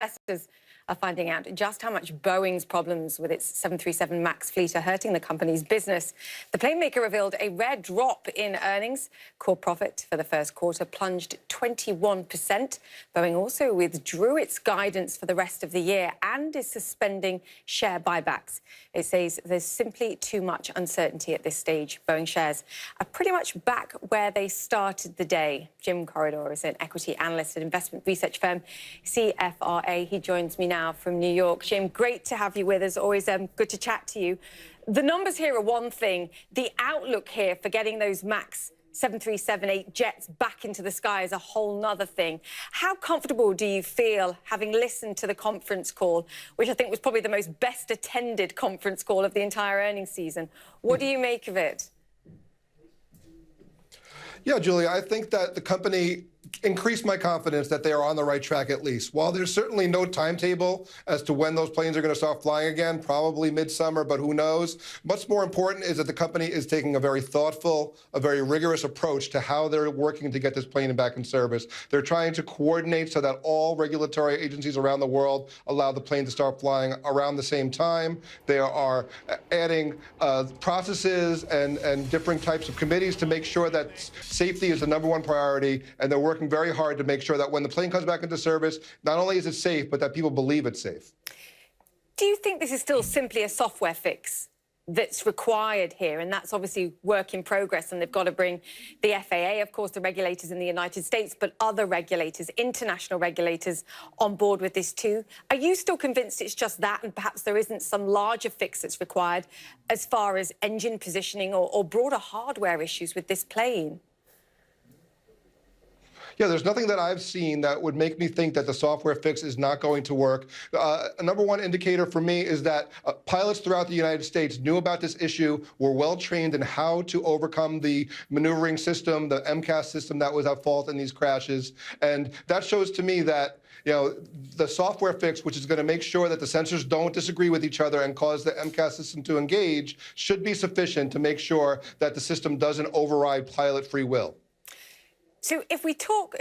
Investors are finding out just how much Boeing's problems with its 737 MAX fleet are hurting the company's business. The planemaker revealed a rare drop in earnings. Core profit for the first quarter plunged 21%. Boeing also withdrew its guidance for the rest of the year and is suspending share buybacks. It says there's simply too much uncertainty at this stage. Boeing shares are pretty much back where they started the day. Jim Corridore is an equity analyst at investment research firm CFRA. He joins me now from New York. Jim, great to have you with us. Always good to chat to you. The numbers here are one thing. The outlook here for getting those MAX 737-8 jets back into the sky is a whole nother thing. How comfortable do you feel having listened to the conference call, which I think was probably the most best attended conference call of the entire earnings season? What do you make of it? Yeah, Julia, I think that the company increased my confidence that they are on the right track at least. While there's certainly no timetable as to when those planes are going to start flying again, probably midsummer, but who knows? Much more important is that the company is taking a very thoughtful, a very rigorous approach to how they're working to get this plane back in service. They're trying to coordinate so that all regulatory agencies around the world allow the plane to start flying around the same time. They are adding processes and different types of committees to make sure that safety is the #1 priority, and they're working very hard to make sure that when the plane comes back into service, not only is it safe, but that people believe it's safe. Do you think this is still simply a software fix that's required here? And that's obviously work in progress, and they've got to bring the FAA, of course, the regulators in the United States, but other regulators, international regulators, on board with this too. Are you still convinced it's just that, and perhaps there isn't some larger fix that's required as far as engine positioning or broader hardware issues with this plane? Yeah, there's nothing that I've seen that would make me think that the software fix is not going to work. A #1 indicator for me is that pilots throughout the United States knew about this issue, were well trained in how to overcome the maneuvering system, the MCAS system that was at fault in these crashes. And that shows to me that the software fix, which is going to make sure that the sensors don't disagree with each other and cause the MCAS system to engage, should be sufficient to make sure that the system doesn't override pilot free will. So if we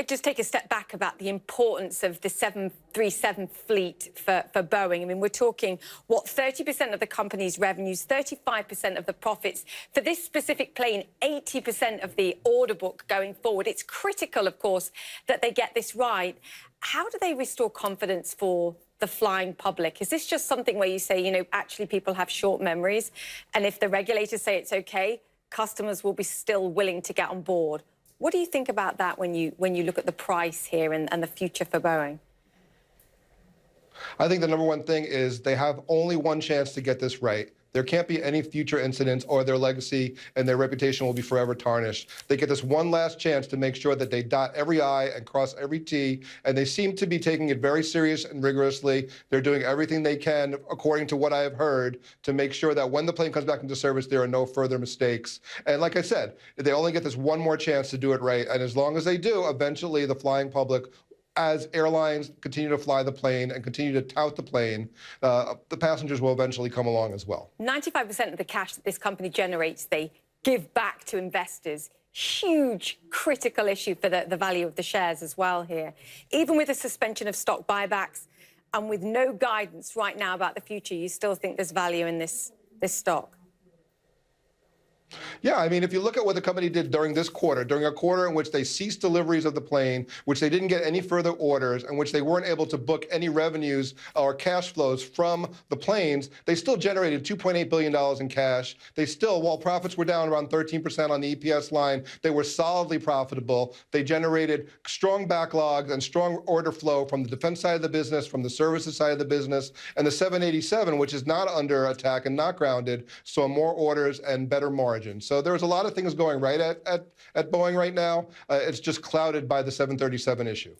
just take a step back about the importance of the 737 fleet for Boeing, I mean, we're talking, what, 30% of the company's revenues, 35% of the profits. For this specific plane, 80% of the order book going forward. It's critical, of course, that they get this right. How do they restore confidence for the flying public? Is this just something where you say, actually people have short memories, and if the regulators say it's okay, customers will be still willing to get on board? What do you think about that when you look at the price here and the future for Boeing? I think the #1 thing is they have only one chance to get this right. There can't be any future incidents, or their legacy and their reputation will be forever tarnished. They get this one last chance to make sure that they dot every I and cross every T, and they seem to be taking it very serious and rigorously. They're doing everything they can, according to what I have heard, to make sure that when the plane comes back into service, there are no further mistakes. And like I said, they only get this one more chance to do it right. And as long as they do, eventually the flying public, as airlines continue to fly the plane and continue to tout the plane, the passengers will eventually come along as well. 95% of the cash that this company generates, they give back to investors. Huge, critical issue for the value of the shares as well here. Even with the suspension of stock buybacks and with no guidance right now about the future, you still think there's value in this stock? Yeah, I mean, if you look at what the company did during this quarter, during a quarter in which they ceased deliveries of the plane, which they didn't get any further orders, and which they weren't able to book any revenues or cash flows from the planes, they still generated $2.8 billion in cash. They still, while profits were down around 13% on the EPS line, they were solidly profitable. They generated strong backlogs and strong order flow from the defense side of the business, from the services side of the business, and the 787, which is not under attack and not grounded, saw more orders and better margins. So there's a lot of things going right at Boeing right now. It's just clouded by the 737 issue.